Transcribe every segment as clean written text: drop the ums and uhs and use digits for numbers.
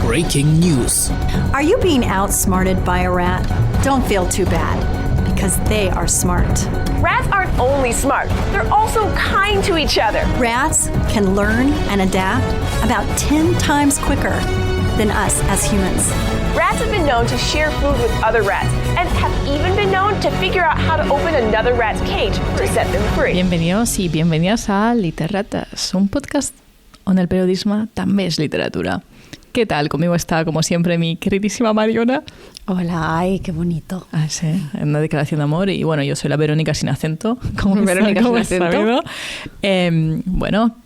Breaking news. Are you being outsmarted by a rat? Don't feel too bad, because they are smart. Rats aren't only smart, they're also kind to each other. Rats can learn and adapt about 10 times quicker than us as humans. Rats have been known to share food with other rats and have even been known to figure out how to open another rat's cage to set them free. Bienvenidos y bienvenidas a Literatas, un podcast on el periodisme també és literatura. ¿Qué tal? Conmigo está, como siempre, mi queridísima Mariona. Hola, ay, qué bonito. Ah, sí, una declaración de amor. Y bueno, yo soy la Verónica sin acento. Como Verónica sin acento. Bueno,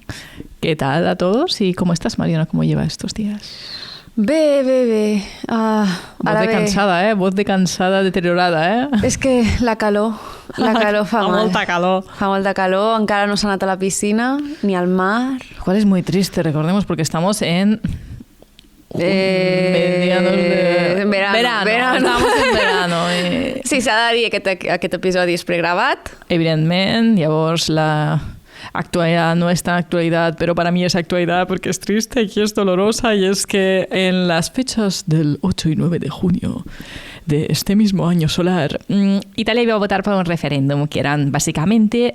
¿qué tal a todos? ¿Y cómo estás, Mariona? ¿Cómo lleva estos días? Bé. Voz de cansada, Voz de cansada deteriorada, És que la calor fa mal. Fa molta calor. Fa molta calor, encara no s'ha anat a la piscina, ni al mar. Lo cual es muy triste, recordemos, porque estamos en... mediados de... Verano. Estamos en verano. Sí, s'ha de dir que aquest episodi és pregravat. Evidentment, llavors la actualidad no es tan actualidad, pero para mí es actualidad porque es triste y es dolorosa, y es que en las fechas del 8 y 9 de junio de este mismo año solar, Italia iba a votar por un referéndum que eran básicamente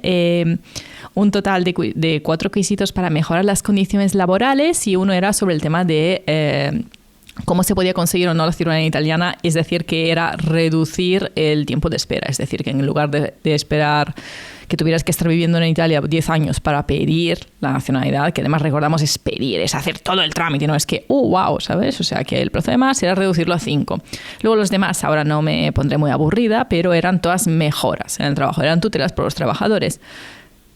un total de 4 quesitos para mejorar las condiciones laborales, y uno era sobre el tema de cómo se podía conseguir o no la ciudadanía italiana, es decir, que era reducir el tiempo de espera, es decir, que en lugar de esperar que tuvieras que estar viviendo en Italia 10 años para pedir la nacionalidad, que además recordamos es pedir, es hacer todo el trámite, no es que, wow, ¿sabes? O sea, que el plazo de más era reducirlo a 5. Luego los demás, ahora no me pondré muy aburrida, pero eran todas mejoras en el trabajo, eran tutelas por los trabajadores.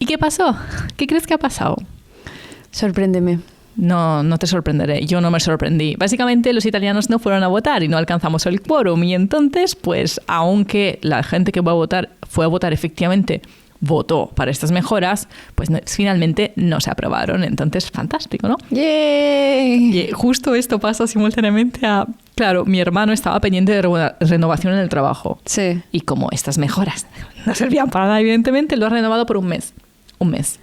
¿Y qué pasó? ¿Qué crees que ha pasado? Sorpréndeme. No te sorprenderé, yo no me sorprendí. Básicamente los italianos no fueron a votar y no alcanzamos el quórum, y entonces, pues, aunque la gente que fue a votar efectivamente votó para estas mejoras, pues finalmente no se aprobaron. Entonces, fantástico, ¿no? ¡Yay! Y justo esto pasa simultáneamente a... Claro, mi hermano estaba pendiente de renovación en el trabajo. Sí. Y como estas mejoras no servían para nada, evidentemente, lo ha renovado por un mes. Un mes.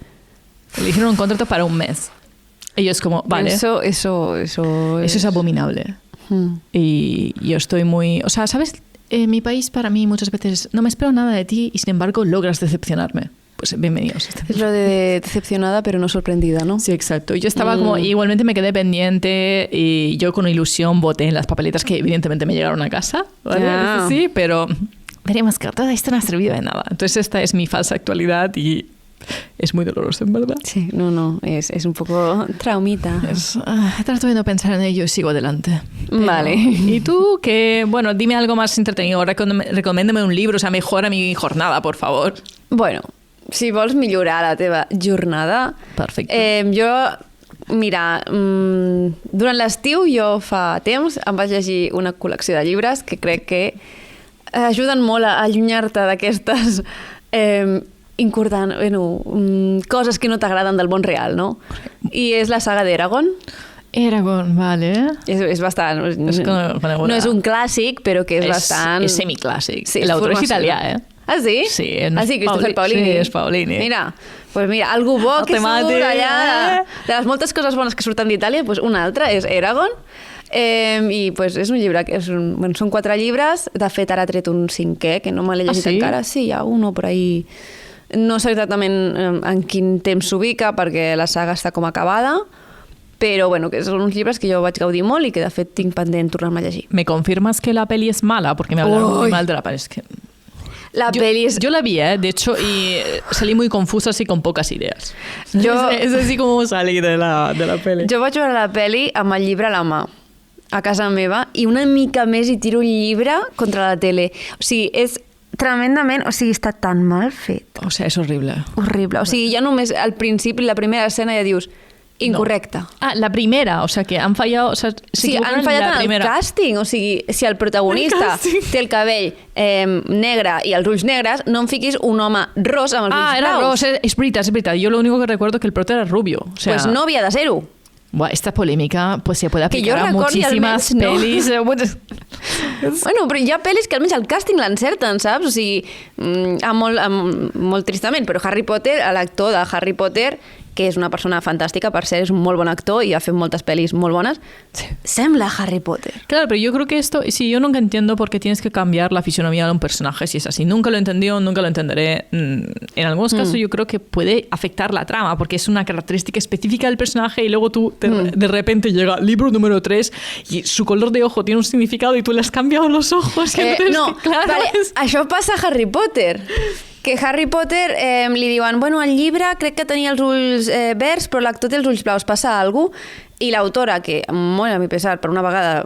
Le hicieron un contrato para un mes. Ellos como, vale. Eso es abominable. Y yo estoy muy... O sea, ¿sabes? En mi país, para mí, muchas veces no me espero nada de ti y, sin embargo, logras decepcionarme. Pues bienvenidos. Es lo de decepcionada, pero no sorprendida, ¿no? Sí, exacto. Yo estaba como... Igualmente me quedé pendiente y yo con ilusión voté en las papeletas que evidentemente me llegaron a casa. ¿Vale? Yeah. Sí, pero veremos que todo esto no ha servido de nada. Entonces esta es mi falsa actualidad y... es muy doloroso, en verdad. Sí, no, es un poco traumita. Trato de no pensar en ello y sigo adelante. Pero, vale. ¿Y tú? Que, bueno, dime algo más entretenido. Recoméndame un libro, o sea, mejora mi jornada, por favor. Bueno, si vols millorar la teva jornada... Perfecte. Mira, durant l'estiu, jo fa temps em vaig llegir una col·lecció de llibres que crec que ajuden molt a allunyar-te d'aquestes... coses que no t'agraden del món real, no? I és la saga d'Eragon. Eragon, vale. És bastant... no és un clàssic, però que és bastant... És semiclàssic. Sí, l'autor és italià, Ah, sí? Sí, Christopher Paolini. Sí, és Paolini. Mira, algú bo que surt allà... De les moltes coses bones que surten d'Itàlia, una altra és Eragon. I és un llibre que són 4 llibres. De fet, ara ha tret un 5è, que no me l'he llegit encara. Sí, hi ha uno per ahí... No sé exactament en quin temps s'ubica, perquè la saga està com acabada, però bueno, que són uns llibres que jo vaig gaudir molt i que de fet tinc pendent tornar-me a llegir. ¿Me confirmas que la peli es mala? Porque me hablaron muy mal de la peli. Es que... Yo la vi, de hecho, y salí muy confusa, así con pocas ideas. Es así como salí de la peli. Jo vaig veure la peli amb el llibre a la mà, a casa meva, i una mica més hi tiro el llibre contra la tele. O sigui, és tremendament... O sigui, està tan mal fet. O sea, és horrible. Horrible. O sigui, ja només al principi, la primera escena, ja dius... Incorrecte. No. Ah, la primera, o sea que han fallado... O sea, sí, han fallat en el càsting. O sigui, si el protagonista té el cabell negre i els ulls negres, no em fiquis un home ros amb els ulls era blaus. ros, és veritat. Yo lo único que recuerdo es que el prota era rubio. O sea, pues no havia de ser-ho. Esta polémica pues se puede aplicar a muchísimas pelis. Bueno, però hi ha pel·lis que almenys el càsting l'encerten, saps? O sigui, molt tristament, però Harry Potter, l'actor de Harry Potter, que és una persona fantàstica, per ser, és un molt bon actor i ha fet moltes pel·lis molt bones, sembla Harry Potter. Claro, pero yo creo que esto, sí, yo nunca entiendo por qué tienes que cambiar la fisonomía de un personaje si es así. Nunca lo he entendido, nunca lo entenderé. En algunos casos yo creo que puede afectar la trama, porque es una característica específica del personaje y luego tú de repente llega libro número 3 y su color de ojo tiene un significado y tú le has cambiado los ojos. Entonces, no, claro, vale, això passa a Harry Potter. Que Harry Potter li diuen, bueno, el llibre crec que tenia els ulls verds, però l'actor té els ulls blaus, passa alguna cosa? I l'autora, que, molt a mi pesar, per una vegada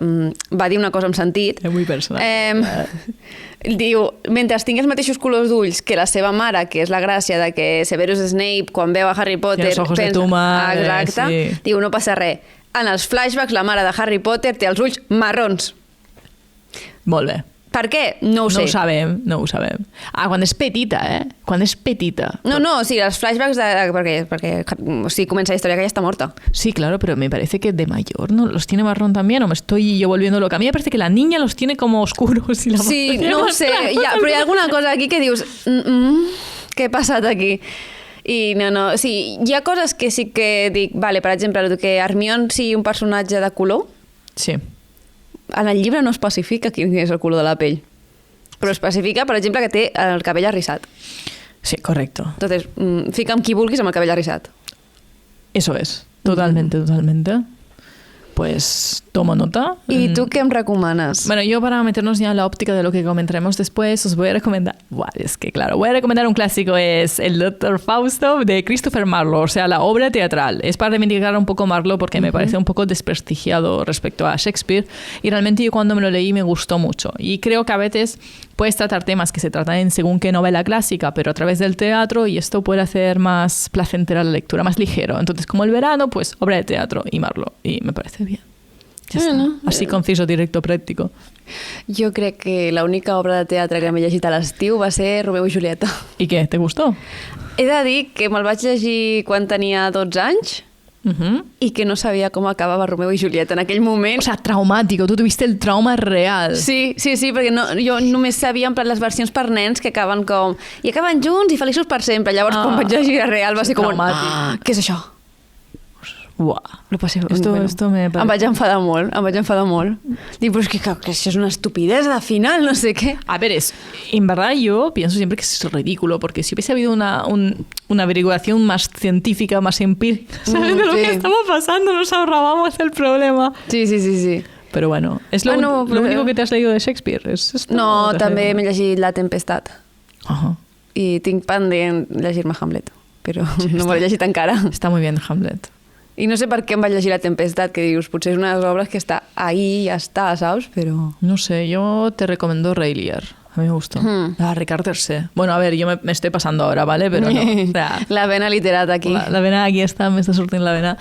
va dir una cosa amb sentit, és muy personal. Diu, mentre tingui els mateixos colors d'ulls que la seva mare, que és la gràcia de que Severus Snape, quan veu a Harry Potter, els ojos de tu madre, exacte, sí. Diu, no passa res. En els flashbacks, la mare de Harry Potter té els ulls marrons. Molt bé. Per què? No ho sé. No ho sabem. Ah, quan és petita, Quan és petita. No, o sigui, els flashbacks porque o sigui, comença la història que ja està morta. Sí, claro, pero me parece que de mayor no los tiene marrón también, o me estoy yo volviendo loca. A mí me parece que la niña los tiene como oscuros y la sí, no ho sé, però hi ha alguna cosa aquí que dius què ha passat aquí? I no, sí, hi ha coses que sí que dic, vale, per exemple, que Hermione sigui un personatge de color. Sí. En el llibre no especifica quin és el color de la pell, però especifica, per exemple, que té el cabell arrissat. Sí, correcto. Entonces, fica amb qui vulguis amb el cabell arrissat. Eso es, totalmente. Pues tomo nota. ¿Y tú qué me recomiendas? Bueno, yo para meternos ya en la óptica de lo que comentaremos después, os voy a recomendar... Buah, es que claro, voy a recomendar un clásico, es El Dr. Fausto de Christopher Marlowe, o sea, la obra teatral. Es para reivindicar un poco Marlowe porque me parece un poco desprestigiado respecto a Shakespeare y realmente yo cuando me lo leí me gustó mucho. Y creo que a veces puedes tratar temas que se tratan en según qué novela clásica, pero a través del teatro, y esto puede hacer más placentera la lectura, más ligero. Entonces, como el verano, pues obra de teatro y Marlowe. Y me parece bien. Ja està. Així conciso, directo, pràctico. Jo crec que l'única obra de teatre que m'he llegit a l'estiu va ser Romeu i Julieta. I què? ¿Te gustó? He de dir que me'l vaig llegir quan tenia 12 anys i que no sabia com acabava Romeu i Julieta en aquell moment. O sea, traumático. Tú tuviste el trauma real. Sí, perquè jo només sabia en plan les versions per nens que acaben com... I acaben junts i feliços per sempre. Llavors, quan vaig llegir el real va ser com... Què és això? Uah, lo pasé. Esto me parece... Em vaig enfadar molt. Dic, però és que això és una estupidez al final, no sé qué. A ver, en verdad yo pienso siempre que es ridículo, porque si hubiese habido una averiguación más científica, más empírica, ¿sabes? De lo que estaba pasando, nos ahorrábamos el problema. Sí. Però bueno, és lo único que te has leído de Shakespeare. No, també m'he llegit La Tempestat. I tinc pendent llegir-me Hamlet, però no m'ho he llegit encara. Està muy bien Hamlet. I no sé per què em vaig llegir La Tempestat, que dius, potser és una de les obres que està ahí i ja està, saps? Però... No sé, yo te recomiendo Rey Lear. A mí me gustó. Ricard III. Bueno, a ver, yo me estoy pasando ahora, ¿vale? Pero no. O sea, la vena literata aquí. La vena aquí està, m'està sortint la vena.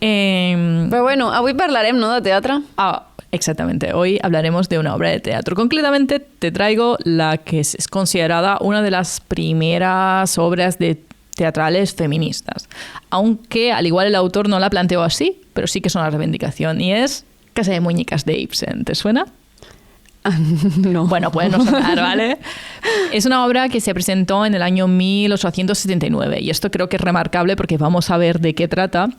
Però bueno, avui parlarem, ¿no?, de teatre. Exactamente. Hoy hablaremos de una obra de teatro. Concretamente te traigo la que es considerada una de las primeras obras de teatrales feministas. Aunque al igual el autor no la planteó así, pero sí que es una reivindicación. Y es Casa de Muñecas de Ibsen. ¿Te suena? No. Bueno, puede no sonar, ¿vale? Es una obra que se presentó en el año 1879. Y esto creo que es remarcable porque vamos a ver de qué trata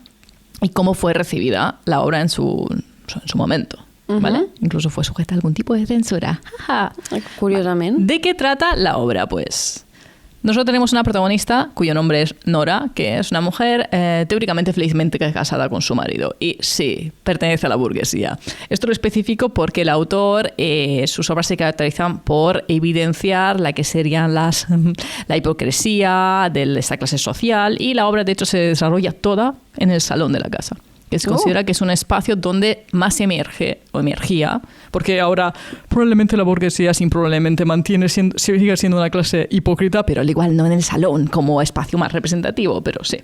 y cómo fue recibida la obra en su momento. ¿Vale? Incluso fue sujeta a algún tipo de censura. Curiosamente. ¿De qué trata la obra? Pues nosotros tenemos una protagonista cuyo nombre es Nora, que es una mujer teóricamente felizmente casada con su marido. Y sí, pertenece a la burguesía. Esto lo especifico porque el autor, sus obras se caracterizan por evidenciar la que serían la hipocresía de esta clase social, y la obra de hecho se desarrolla toda en el salón de la casa, que se considera que es un espacio donde más emergía, porque ahora probablemente la burguesía probablemente sigue siendo una clase hipócrita, pero al igual no en el salón como espacio más representativo, pero sí.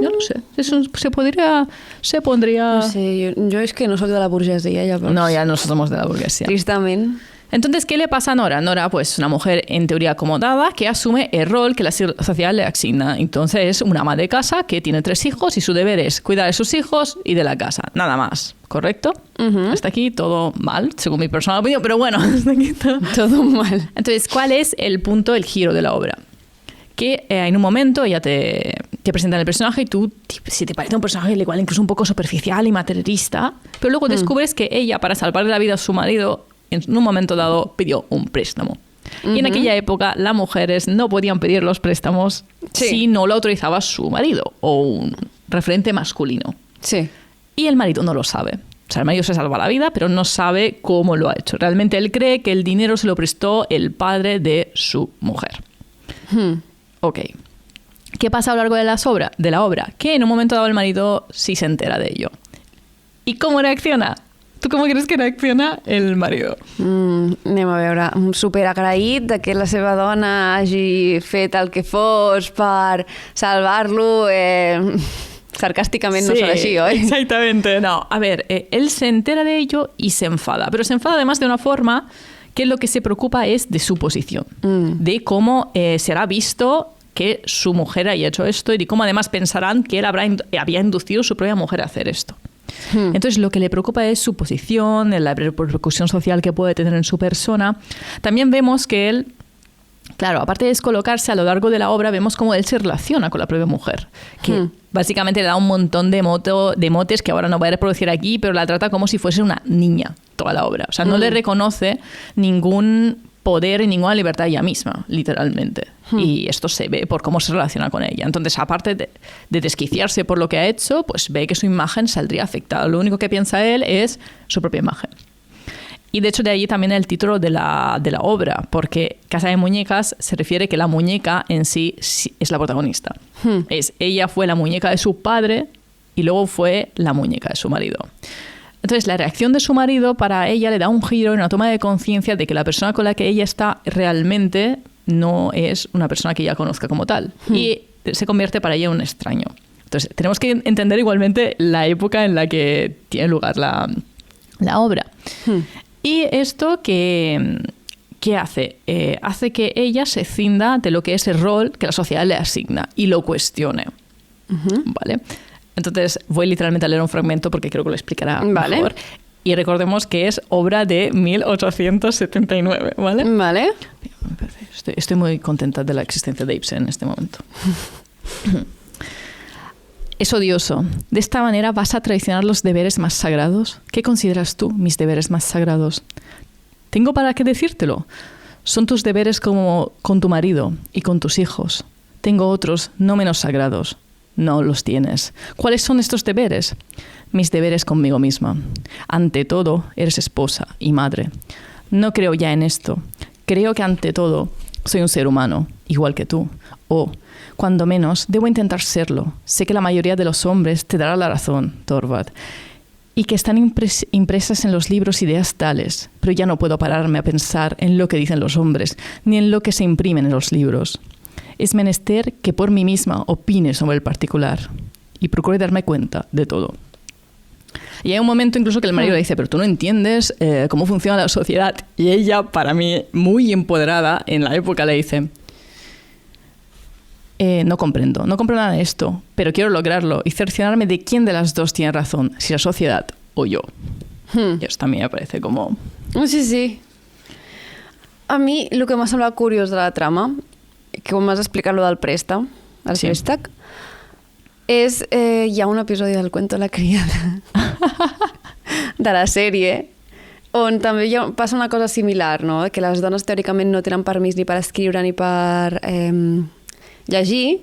Yo no sé, eso se pondría... No sé, yo es que no soy de la burguesía. Ya no somos de la burguesía. Tristemente. Entonces, ¿qué le pasa a Nora? Nora, pues, una mujer en teoría acomodada que asume el rol que la sociedad le asigna. Entonces, es una ama de casa que tiene 3 hijos y su deber es cuidar de sus hijos y de la casa. Nada más, ¿correcto? Hasta aquí todo mal, según mi personal opinión, pero bueno, hasta aquí todo mal. Entonces, ¿cuál es el punto, el giro de la obra? Que en un momento ella te te presentan el personaje y tú, si te parece un personaje igual incluso un poco superficial y materialista, pero luego descubres que ella, para salvarle la vida a su marido, en un momento dado pidió un préstamo. Y en aquella época las mujeres no podían pedir los préstamos si no lo autorizaba su marido o un referente masculino. Sí. Y el marido no lo sabe. O sea, el marido se salva la vida, pero no sabe cómo lo ha hecho. Realmente él cree que el dinero se lo prestó el padre de su mujer. Ok. ¿Qué pasa a lo largo de la obra? Que en un momento dado el marido sí se entera de ello. ¿Y cómo reacciona? Tu com creus que reacciona el marido? Anem a veure, superagraït de que la seva dona hagi fet el que fos per salvar-lo. Sarcásticamente no será así, ¿eh? Exactamente, no. A ver, él se entera de ello y se enfada, pero se enfada además de una forma que lo que se preocupa es de su posición, de cómo será visto que su mujer haya hecho esto y de cómo además pensarán que él había inducido a su propia mujer a hacer esto. Entonces lo que le preocupa es su posición, la repercusión social que puede tener en su persona. También vemos que él, claro, aparte de descolocarse a lo largo de la obra, vemos cómo él se relaciona con la propia mujer, que básicamente le da un montón de motes que ahora no voy a reproducir aquí, pero la trata como si fuese una niña toda la obra. O sea, no le reconoce ningún poder y ninguna libertad ella misma, literalmente. Y esto se ve por cómo se relaciona con ella. Entonces, aparte de desquiciarse por lo que ha hecho, pues ve que su imagen saldría afectada. Lo único que piensa él es su propia imagen. Y de hecho de ahí también el título de la obra, porque Casa de Muñecas se refiere que la muñeca en sí es la protagonista. Ella fue la muñeca de su padre y luego fue la muñeca de su marido. Entonces la reacción de su marido para ella le da un giro y una toma de conciencia de que la persona con la que ella está realmente no es una persona que ella conozca como tal. Y se convierte para ella en un extraño. Entonces tenemos que entender igualmente la época en la que tiene lugar la obra. Y esto ¿qué hace? Hace que ella se cinda de lo que es el rol que la sociedad le asigna y lo cuestione. ¿Vale? Entonces voy literalmente a leer un fragmento porque creo que lo explicará mejor. Y recordemos que es obra de 1879, ¿vale? Vale. Estoy muy contenta de la existencia de Ibsen en este momento. Es odioso. ¿De esta manera vas a traicionar los deberes más sagrados? ¿Qué consideras tú mis deberes más sagrados? ¿Tengo para qué decírtelo? Son tus deberes como con tu marido y con tus hijos. Tengo otros no menos sagrados. No los tienes. ¿Cuáles son estos deberes? Mis deberes conmigo misma. Ante todo, eres esposa y madre. No creo ya en esto. Creo que ante todo soy un ser humano, igual que tú. O, cuando menos, debo intentar serlo. Sé que la mayoría de los hombres te dará la razón, Thorvald, y que están impresas en los libros ideas tales, pero ya no puedo pararme a pensar en lo que dicen los hombres, ni en lo que se imprimen en los libros. Es menester que por mí misma opine sobre el particular y procure darme cuenta de todo. Y hay un momento incluso que el marido le dice, pero tú no entiendes cómo funciona la sociedad. Y ella, para mí, muy empoderada, en la época le dice, no comprendo nada de esto, pero quiero lograrlo y cerciorarme de quién de las dos tiene razón, si la sociedad o yo. Y esto también me parece como... Sí. A mi el que m'ha semblat curiós de la trama, que com m'has explicat lo del préstec, és hi ha un episodi del Cuento de la criada de la sèrie on també passa una cosa similar, no? Que les dones teòricament no tenen permís ni per escriure ni per llegir,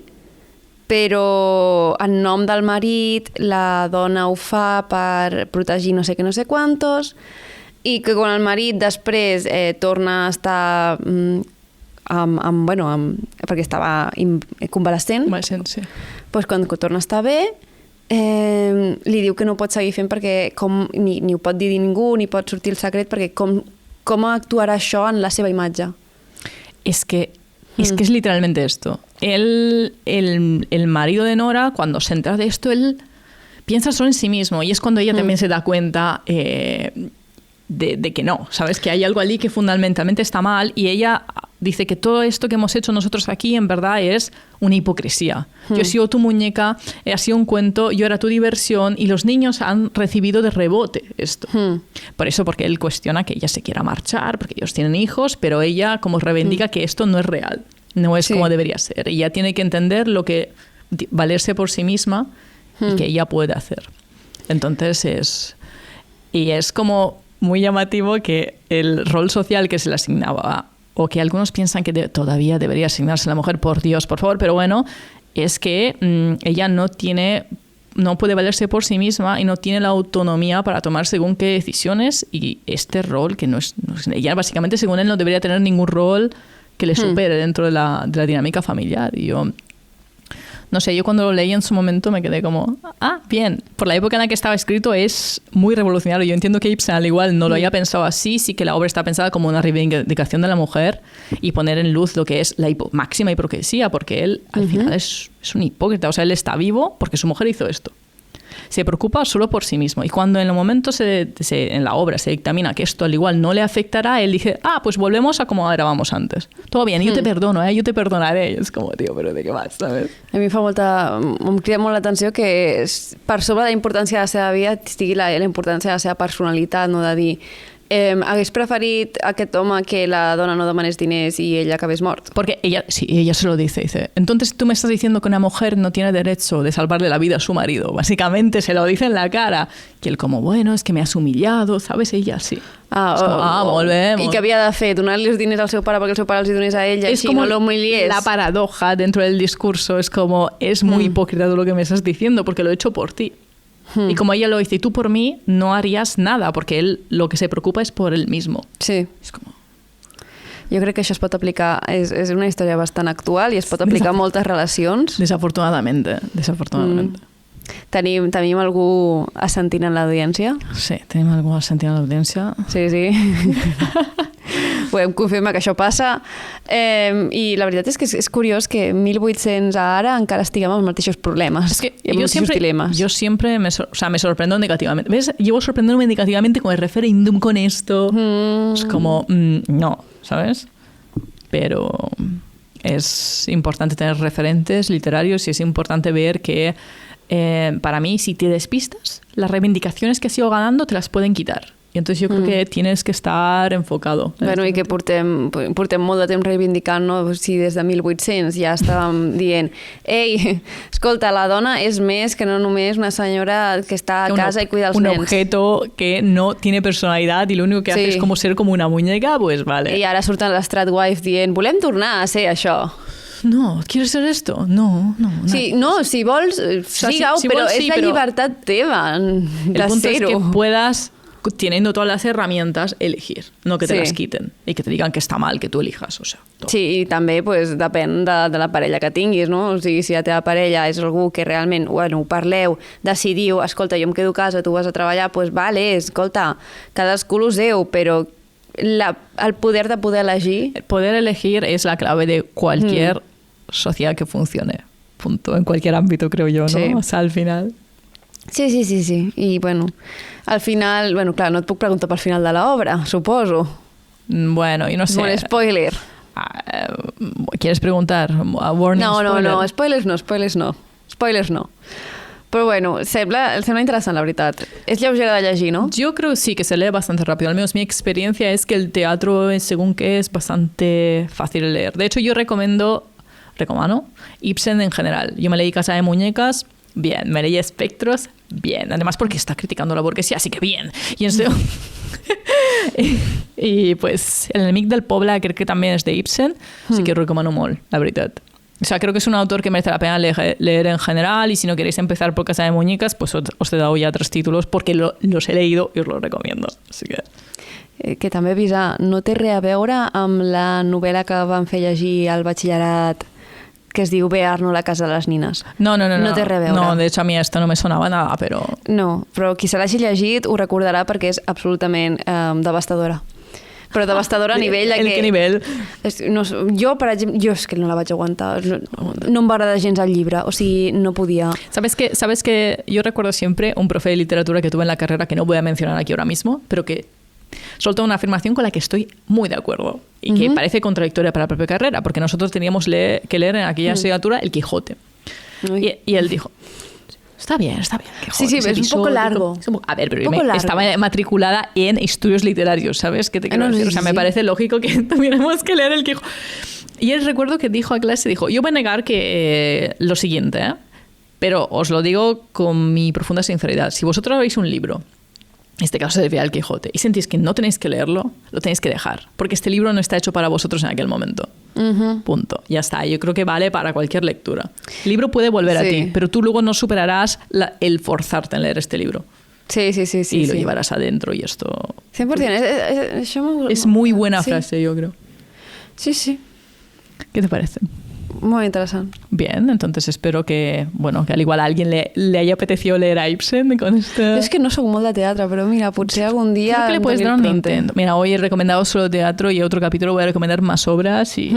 però en nom del marit la dona ho fa per protegir no sé què, no sé quantos, i que quan el marit després torna a estar perquè estava convalescent, sí. Doncs quan torna a estar bé li diu que no ho pot seguir fent perquè ni ho pot dir a ningú ni pot sortir el secret perquè com actuarà això en la seva imatge. Es que es literalmente esto. El marido de Nora, cuando se entera de esto, él piensa solo en sí mismo y es cuando ella también se da cuenta de que no, ¿sabes? Que hay algo allí que fundamentalmente está mal y ella dice que todo esto que hemos hecho nosotros aquí en verdad es una hipocresía. Yo he sido tu muñeca, ha sido un cuento, yo era tu diversión y los niños han recibido de rebote esto. Por eso, porque él cuestiona que ella se quiera marchar, porque ellos tienen hijos, pero ella como reivindica que esto no es real, no es como debería ser. Ella tiene que entender lo que valerse por sí misma y que ella puede hacer. Entonces es como muy llamativo que el rol social que se le asignaba, o que algunos piensan que todavía debería asignarse a la mujer, por Dios, por favor, pero bueno, es que ella no puede valerse por sí misma y no tiene la autonomía para tomar según qué decisiones, y este rol que no es ella básicamente, según él, no debería tener ningún rol que le supere dentro de la dinámica familiar. Y yo no sé, yo cuando lo leí en su momento me quedé como, bien, por la época en la que estaba escrito es muy revolucionario. Yo entiendo que Ibsen al igual no lo haya pensado así, sí que la obra está pensada como una reivindicación de la mujer y poner en luz lo que es la máxima hipocresía, porque él al final es un hipócrita, o sea, él está vivo porque su mujer hizo esto. Se preocupa solo por sí mismo, y cuando en el momento en la obra se dictamina que esto al igual no le afectará, él dice, pues volvemos a como grabamos antes. Todo bien, yo te perdono, yo te perdonaré. I és com, tio, però de què vas, sabes? A mi em crida molt l'atenció que per sobre de la importància de la seva vida estigui la importància de la seva personalitat, no de dir hagués preferit aquest home que la dona no demanés diners y ella acabés mort. Porque ella se lo dice, entonces tú me estás diciendo que una mujer no tiene derecho de salvarle la vida a su marido. Básicamente se lo dice en la cara. Y él como, bueno, es que me has humillado, ¿sabes? Ella sí. Volvemos. I què havia de fer? Donar-li els diners al seu pare perquè el seu pare els donés a ella, es així como no l'humiliés? La paradoja dentro del discurso es como, es muy hipócrita todo lo que me estás diciendo porque lo he hecho por ti. Y como ella lo dice, y tú por mí no harías nada, porque él lo que se preocupa es por él mismo. Sí. És com... Jo crec que això es pot aplicar, és una història bastant actual i es pot aplicar a moltes relacions. Desafortunadamente. Tenim algú assentint en l'audiència? Sí, tenim algú assentint en l'audiència. Sí. Podem confirmar que això passa. I la veritat és que és curiós que 1800 a ara encara estiguem amb els mateixos problemes. Es que yo siempre me sorprendo negativamente. ¿Ves? Llevo sorprendiéndome negativamente con el referéndum, con esto. Es como, no, ¿sabes? Pero es importante tener referentes literarios y es importante ver que para mí, si te despistas, las reivindicaciones que has ido ganando te las pueden quitar. I entonces jo crec que tienes que estar enfocado. Bueno, i que portem molt de temps reivindicant, no? Si des de 1800 ja estàvem dient ei, escolta, la dona és més que no només una senyora que està a casa i cuida els nens. Un objeto que no tiene personalidad y lo único que hace es como ser como una muñeca, pues vale. I ara surten les Stratwife dient volem tornar a ser això. No, ¿quieres ser esto? No. Sí, no, si vols, siga-ho, però és la llibertat teva de ser-ho. El punto es que puedas, teniendo todas las herramientas, elegir, no que te las quiten y que te digan que está mal que tú elijas, o sea. Todo. Sí, i també pues, depèn de la parella que tinguis, no? O sigui, si la teva parella és algú que realment, bueno, ho parleu, decidiu, escolta, jo em quedo a casa, tu vas a treballar, pues vale, escolta, cadascú lo seu, però el poder de poder elegir... El poder elegir es la clave de cualquier sociedad que funcione, punto, en cualquier ámbito, creo yo, ¿no? Sí. O sea, al final... Sí. I, bueno, al final... Bueno, clar, no et puc preguntar pel final de l'obra, suposo. Bueno, y no sé... Un spoiler. ¿Quieres preguntar? Warning, spoiler. No, spoilers no. Però bueno, sembla interessant, la veritat. És lleugera de llegir, ¿no? Yo creo sí que se lee bastante rápido. Al menos mi experiencia es que el teatro, según que es bastante fácil de leer. De hecho, yo recomiendo Ibsen en general. Yo me leí Casa de Muñecas, bien. Me leí Espectros, bien. Además porque está criticando la burguesía, así que bien. Y en serio... y pues El enemic del poble creo que también es de Ibsen, así que recomano molt, la veritat. O sea, creo que es un autor que merece la pena leer en general, y si no queréis empezar por Casa de Muñecas, pues os he dado ya 3 títulos porque los he leído y os los recomiendo. Así que també avisar, no té res a veure amb la novel·la que van fer llegir al batxillerat que es diu Bearno, la casa de les nines. No. No té res a veure. No, de hecho a mí esto no me sonaba nada, pero... No, però qui se l'hagi llegit ho recordarà perquè és absolutament devastadora. Però devastadora a nivell de que... ¿En qué nivel? No, jo, per exemple, és que no la vaig aguantar. No em va agradar gens el llibre, o sigui, no podia. ¿Sabes que yo recuerdo siempre un profe de literatura que tuve en la carrera, que no voy a mencionar aquí ahora mismo, pero que soltó una afirmación con la que estoy muy de acuerdo y que parece contradictoria para la propia carrera, porque nosotros teníamos que leer en aquella asignatura El Quijote. Y él dijo... Está bien. Quijote, sí, es un poco largo. A ver, pero estaba matriculada en estudios literarios, ¿sabes? ¿Qué te quiero decir? O sea, me parece lógico que tuviéramos que leer El Quijote. Y él recuerdo que dijo a clase, dijo, yo voy a negar que lo siguiente, pero os lo digo con mi profunda sinceridad. Si vosotros veis un libro, en este caso se El Quijote, y sentís que no tenéis que leerlo, lo tenéis que dejar, porque este libro no está hecho para vosotros en aquel momento. Punto. Ya está. Yo creo que vale para cualquier lectura. El libro puede volver a ti, pero tú luego no superarás el forzarte en leer este libro. Sí. Y lo llevarás adentro y esto... 100%. Es muy buena frase, yo creo. Sí. ¿Qué te parece? Muy interesante. Bien, entonces espero que al igual a alguien le haya apetecido leer a Ibsen con este... Jo és que no soc molt de teatre, però mira, potser algun dia... Creo que le puedes dar un intento. Mira, hoy he recomendado solo teatro y otro capítulo voy a recomendar más obras y...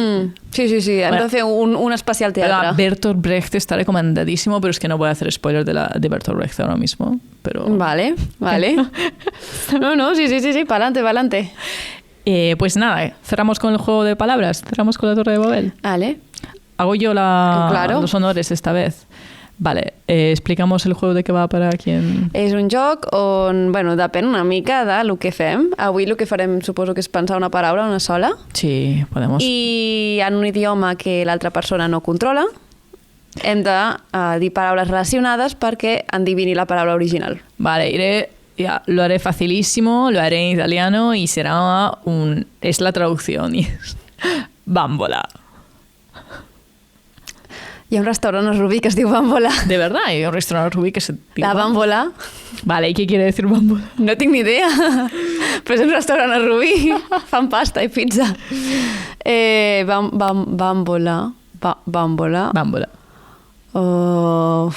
Sí. Hem de fer un especial teatre. Bertolt Brecht está recomendadísimo, pero es que no voy a hacer spoiler de Bertolt Brecht ahora mismo. Pero... Vale. No, sí, pa'lante. Pues nada, cerramos con el juego de palabras, cerramos con la Torre de Babel. Vale. Hago yo los honores esta vez. Vale, explicamos el juego de qué va para quien... És un joc on, depèn una mica del que fem. Avui el que farem suposo que és pensar una paraula, una sola. Sí, podemos. I en un idioma que l'altra persona no controla, hem de dir paraules relacionades perquè endivini la paraula original. Vale, lo haré facilísimo, lo haré en italiano y es la traducción y es bambola. Hi ha un restaurant a Rubí que es diu Bambola. ¿De verdad? Hay un restaurante a Rubí que se diu La Bambola. Vale, ¿y qué quiere decir bambola? No tinc ni idea, però és un restaurant a Rubí. Fan pasta i pizza. Bambola. Bambola. Lo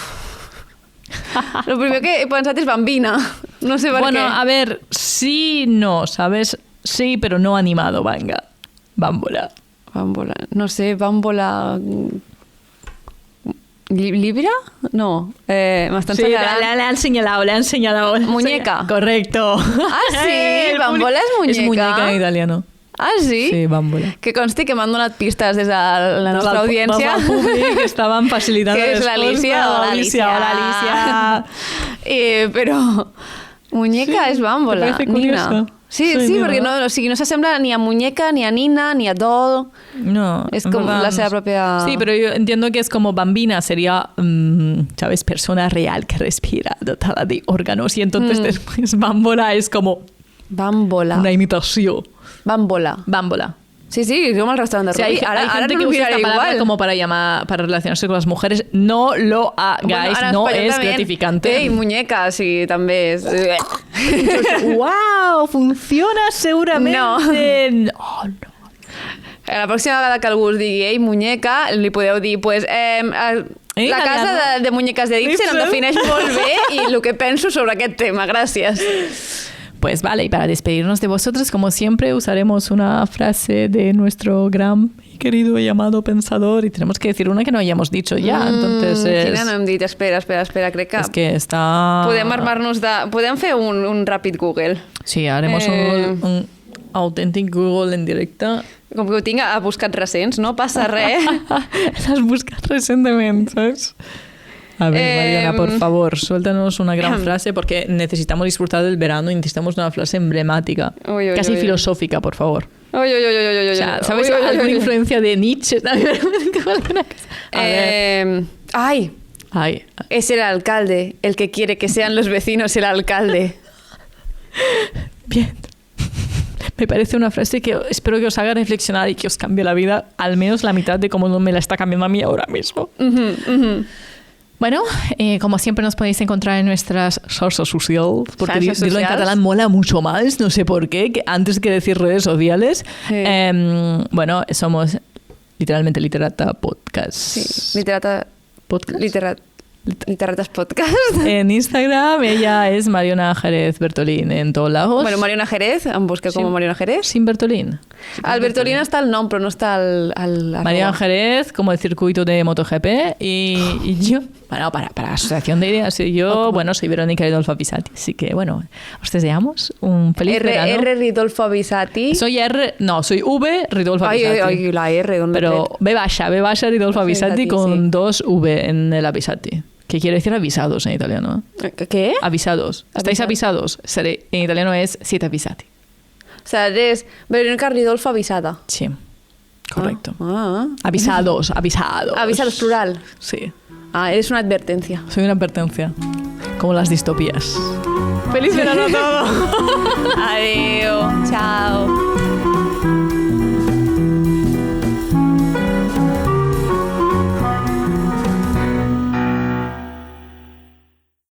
primero que he pensat és bambina. No sé per qué. Bueno, a ver, sí, no, ¿sabes? Sí, pero no animado, venga. Bambola. No sé, bambola... ¿Libra? No, m'estan señalando. Le han señalado. Muñeca. Correcto. Ah, sí, bambola és muñeca. Es muñeca en italiano. Ah, sí? Sí, bambola. Que consti que m'han donat pistes des de la nostra audiència. El públic estaven facilitant que és l'Alicia. Hola, Alicia. Però muñeca és bambola, Nina. Sí, perquè no s'assembla ni a muñeca, ni a Nina, ni a doll. No. Es como la seva propia... Sí, pero yo entiendo que es como bambina, sería, ¿sabes? Persona real que respira, dotada de órganos. Y entonces después bambola es como... Bambola. Una imitación. Bambola. Sí, como el restaurante de Rubí. Sí, hay gente que usa esta palabra como para relacionarse con las mujeres. No lo hagáis, no es gratificante. Y muñeca, sí, també és... ¡Wow! Funciona seguramente. No. Oh, no. La pròxima vegada que algú us digui muñeca, li podeu dir, la casa de muñeques de Ibsen em defineix molt bé i el que penso sobre aquest tema. Gràcies. Pues vale, y para despedirnos de vosotros, como siempre, usaremos una frase de nuestro gran y querido y amado pensador y tenemos que decir una que no hayamos dicho ya. Entonces Quina no hem dit? Espera, crec que... Es que está... Podem armar-nos de... Podem fer un ràpid Google. Sí, haremos un autèntic Google en directe. Com que ho tinc a buscat recents, no passa res. L'has buscat recientemente, ¿sabes? A ver, Mariona, por favor, suéltanos una gran frase porque necesitamos disfrutar del verano y necesitamos una frase emblemática, casi filosófica, por favor. O sea, ¿sabes alguna influencia de Nietzsche? A ver. Ay, es el alcalde, el que quiere que sean los vecinos el alcalde. Bien. Me parece una frase que espero que os haga reflexionar y que os cambie la vida, al menos la mitad de cómo me la está cambiando a mí ahora mismo. Bueno, como siempre nos podéis encontrar en nuestras redes sociales, porque decirlo en catalán mola mucho más, no sé por qué, que antes que decir redes sociales. Sí. Bueno, somos literalmente Literata Podcast. Sí, Literatas Podcast. En Instagram ella es Mariona Jerez Bertolín en todos lados. Bueno, Mariona Jerez, em busca com Mariona Jerez. Sin Bertolín. Al Bertolín está el nom, però no està el Mariona Jerez, como el circuito de MotoGP. Y yo, bueno, para asociación de ideas, yo, bueno, soy Verónica Ridolfo Pisati. Así que, bueno, os deseamos un feliz verano. R. Ridolfo Pisati. Soy V. Ridolfo Pisati. Ay, la R, ¿dónde? Pero B baja Ridolfo Pisati con dos V en el Pisati. Que quiere decir avisados en italiano. ¿Qué? Avisados. ¿Estáis avisados? En italiano es siete avvisati. O sea, eres Verónica Ridolfo avisada. Sí, Correcto. Avisados. Avisados, plural. Sí. Eres una advertencia. Soy una advertencia. Como las distopías. ¡Feliz verano a todos! Adiós. Chao.